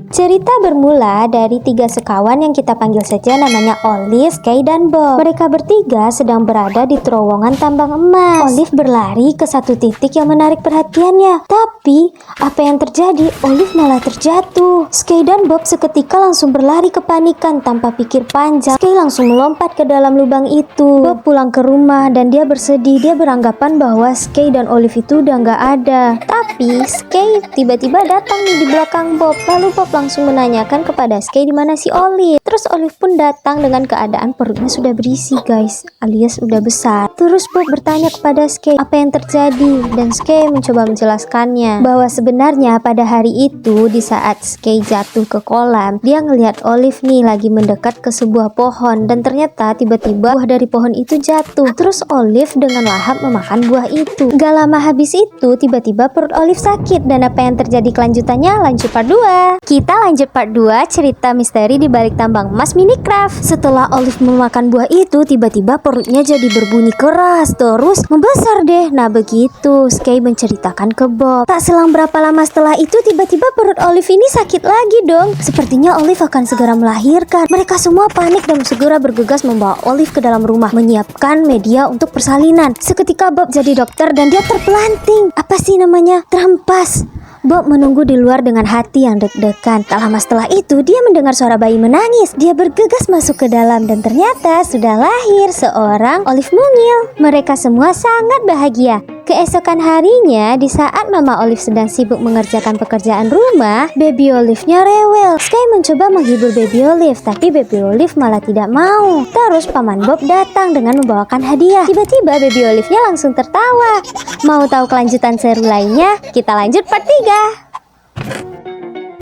Cerita bermula dari 3 sekawan yang kita panggil saja namanya Olive, Skye, dan Bob. Mereka bertiga sedang berada di terowongan tambang emas. Olive berlari ke satu titik yang menarik perhatiannya. Tapi, apa yang terjadi? Olive malah terjatuh. Skye dan Bob seketika langsung berlari kepanikan tanpa pikir panjang. Skye langsung melompat ke dalam lubang itu. Bob pulang ke rumah dan dia bersedih. Dia beranggapan bahwa Skye dan Olive itu udah nggak ada. Tapi, Skye tiba-tiba datang di belakang Bob. Lalu Bob langsung menanyakan kepada Skye di mana si Olive. Terus Olive pun datang dengan keadaan perutnya sudah berisi, guys, alias udah besar. Terus Bob bertanya kepada Skye apa yang terjadi, dan Skye mencoba menjelaskannya bahwa sebenarnya pada hari itu di saat Skye jatuh ke kolam, dia ngelihat Olive nih lagi mendekat ke sebuah pohon, dan ternyata tiba-tiba buah dari pohon itu jatuh. Terus Olive dengan lahap memakan buah itu. Gak lama habis itu tiba-tiba perut Olive sakit, dan apa yang terjadi kelanjutannya lanjut part 2. Kita lanjut part 2 cerita misteri di balik tambang emas Minecraft. Setelah Olive memakan buah itu, tiba-tiba perutnya jadi berbunyi keras, terus membesar deh. Nah begitu Skye menceritakan ke Bob. Tak selang berapa lama setelah itu, tiba-tiba perut Olive ini sakit lagi dong. Sepertinya Olive akan segera melahirkan. Mereka semua panik dan segera bergegas membawa Olive ke dalam rumah, menyiapkan media untuk persalinan. Seketika Bob jadi dokter dan dia terpelanting. Apa sih namanya? Terhempas. Bob menunggu di luar dengan hati yang deg-degan. Tak lama setelah itu, dia mendengar suara bayi menangis. Dia bergegas masuk ke dalam dan ternyata sudah lahir seorang Olive mungil. Mereka semua sangat bahagia. Keesokan harinya, di saat Mama Olive sedang sibuk mengerjakan pekerjaan rumah, Baby Olive-nya rewel. Skye mencoba menghibur Baby Olive, tapi Baby Olive malah tidak mau. Terus Paman Bob datang dengan membawakan hadiah. Tiba-tiba Baby Olive-nya langsung tertawa. Mau tahu kelanjutan seru lainnya? Kita lanjut part 3.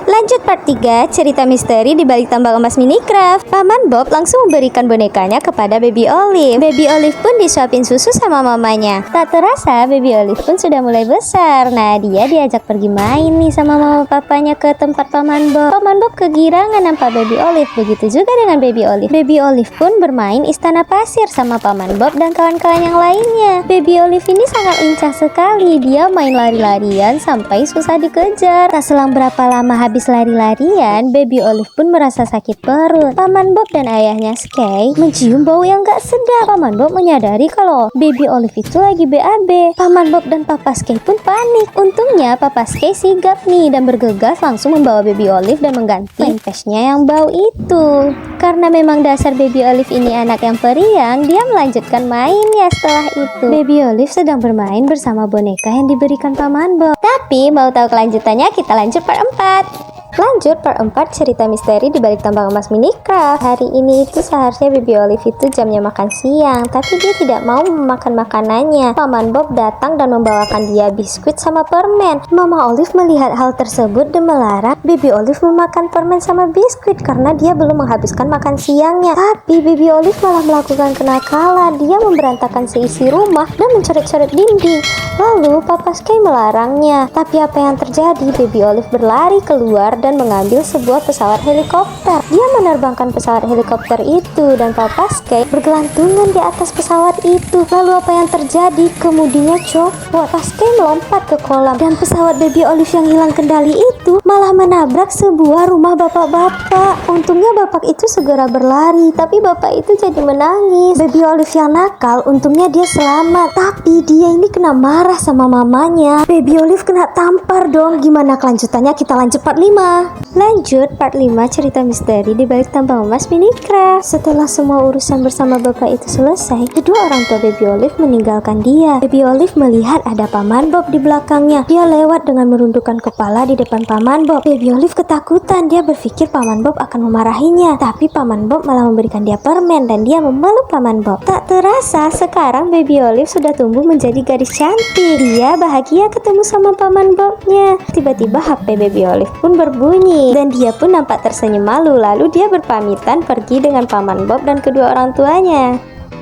Lanjut part 3 cerita misteri di balik tambang emas Minecraft. Paman Bob langsung memberikan bonekanya kepada Baby Olive. Baby Olive pun disuapin susu sama mamanya. Tak terasa Baby Olive pun sudah mulai besar. Nah dia diajak pergi main nih sama mama papanya ke tempat Paman Bob. Paman Bob kegirangan nampak Baby Olive. Begitu juga dengan Baby Olive. Baby Olive pun bermain istana pasir sama Paman Bob dan kawan-kawan yang lainnya. Baby Olive ini sangat lincah sekali. Dia main lari-larian sampai susah dikejar. Tak selang berapa lama habis lari-larian, Baby Olive pun merasa sakit perut. Paman Bob dan ayahnya Skye mencium bau yang gak sedap. Paman Bob menyadari kalau Baby Olive itu lagi BAB. Paman Bob dan Papa Skye pun panik. Untungnya Papa Skye sigap nih dan bergegas langsung membawa Baby Olive dan mengganti pampasnya yang bau itu. Karena memang dasar Baby Olive ini anak yang periang, dia melanjutkan main ya setelah itu. Baby Olive sedang bermain bersama boneka yang diberikan Paman Bob. Tapi mau tahu kelanjutannya, kita lanjut part 4. Lanjut part 4 cerita misteri di balik tambang emas Minecraft. Hari ini itu seharusnya Baby Olive itu jamnya makan siang, tapi dia tidak mau memakan makanannya. Paman Bob datang dan membawakan dia biskuit sama permen. Mama Olive melihat hal tersebut dan melarang Baby Olive memakan permen sama biskuit karena dia belum menghabiskan makan siangnya. Tapi Baby Olive malah melakukan kenakalan. Dia memberantakan seisi rumah dan mencoret-coret dinding. Lalu Papa Skye melarangnya. Tapi apa yang terjadi? Baby Olive berlari keluar dan mengambil sebuah pesawat helikopter. Dia menerbangkan pesawat helikopter itu dan Papa Skye bergelantungan di atas pesawat itu. Lalu apa yang terjadi? Kemudinya copot. Papa Skye melompat ke kolam dan pesawat Baby Olive yang hilang kendali itu malah menabrak sebuah rumah bapak-bapak. Untungnya bapak itu segera berlari, tapi bapak itu jadi menangis. Baby Olive yang nakal, untungnya dia selamat, tapi dia ini kena marah sama mamanya. Baby Olive kena tampar dong. Gimana kelanjutannya? Kita lanjut part 5. Lanjut part 5 cerita misteri di balik tambang emas Minecraft. Setelah semua urusan bersama bapak itu selesai, kedua orang tua Baby Olive meninggalkan dia. Baby Olive melihat ada Paman Bob di belakangnya. Dia lewat dengan merundukkan kepala di depan Paman Bob. Baby Olive ketakutan. Dia berpikir Paman Bob akan memarahinya, tapi Paman Bob malah memberikan dia permen dan dia memeluk Paman Bob. Tak terasa sekarang Baby Olive sudah tumbuh menjadi gadis cantik. Dia bahagia ketemu sama Paman Bobnya. Tiba-tiba HP Baby Olive pun berbunyi dan dia pun nampak tersenyum malu. Lalu dia berpamitan pergi dengan Paman Bob dan kedua orang tuanya.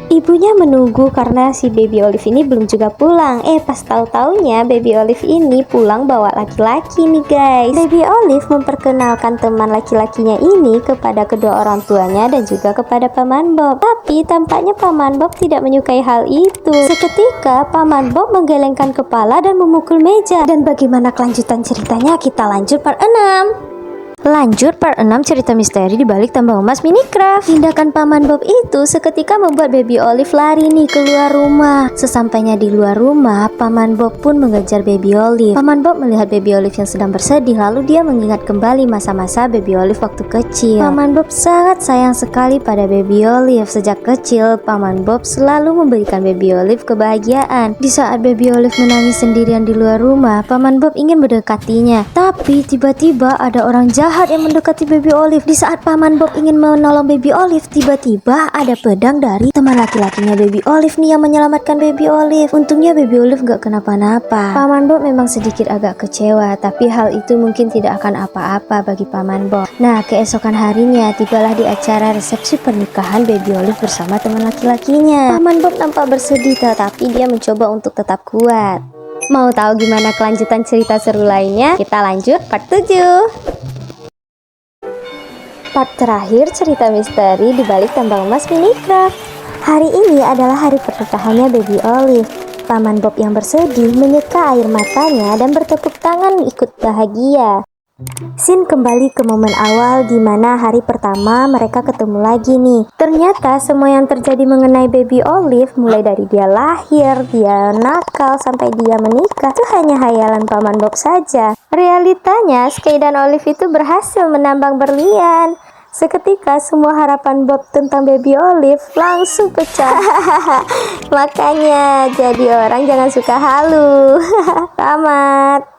Ibunya menunggu karena si Baby Olive ini belum juga pulang. Pas tahu-taunya Baby Olive ini pulang bawa laki-laki nih guys. Baby Olive memperkenalkan teman laki-lakinya ini kepada kedua orang tuanya dan juga kepada Paman Bob. Tapi tampaknya Paman Bob tidak menyukai hal itu. Seketika Paman Bob menggelengkan kepala dan memukul meja. Dan bagaimana kelanjutan ceritanya? Kita lanjut part 6. Lanjut part 6 cerita misteri di balik tambang emas Minecraft. Tindakan Paman Bob itu seketika membuat Baby Olive lari nih keluar rumah. Sesampainya di luar rumah, Paman Bob pun mengejar Baby Olive. Paman Bob melihat Baby Olive yang sedang bersedih, lalu dia mengingat kembali masa-masa Baby Olive waktu kecil. Paman Bob sangat sayang sekali pada Baby Olive. Sejak kecil, Paman Bob selalu memberikan Baby Olive kebahagiaan. Di saat Baby Olive menangis sendirian di luar rumah, Paman Bob ingin mendekatinya. Tapi tiba-tiba ada orang jahat yang mendekati Baby Olive. Di saat Paman Bob ingin menolong Baby Olive, tiba-tiba ada pedang dari teman laki-lakinya Baby Olive nih yang menyelamatkan Baby Olive. Untungnya Baby Olive gak kenapa-napa. Paman Bob memang sedikit agak kecewa, tapi hal itu mungkin tidak akan apa-apa bagi Paman Bob. Nah, keesokan harinya tibalah di acara resepsi pernikahan Baby Olive bersama teman laki-lakinya. Paman Bob nampak bersedih, tetapi dia mencoba untuk tetap kuat. Mau tahu gimana kelanjutan cerita seru lainnya? Kita lanjut part 7. Part terakhir cerita misteri di balik tambang emas Minecraft. Hari ini adalah hari pernikahannya Baby Olive. Paman Bob yang bersedih menyeka air matanya dan bertepuk tangan ikut bahagia. Scene kembali ke momen awal di mana hari pertama mereka ketemu lagi nih. Ternyata semua yang terjadi mengenai Baby Olive, mulai dari dia lahir, dia nakal, sampai dia menikah, itu hanya hayalan Paman Bob saja. Realitanya, Sky dan Olive itu berhasil menambang berlian. Seketika semua harapan Bob tentang Baby Olive langsung pecah. Makanya jadi orang jangan suka halu. Tamat.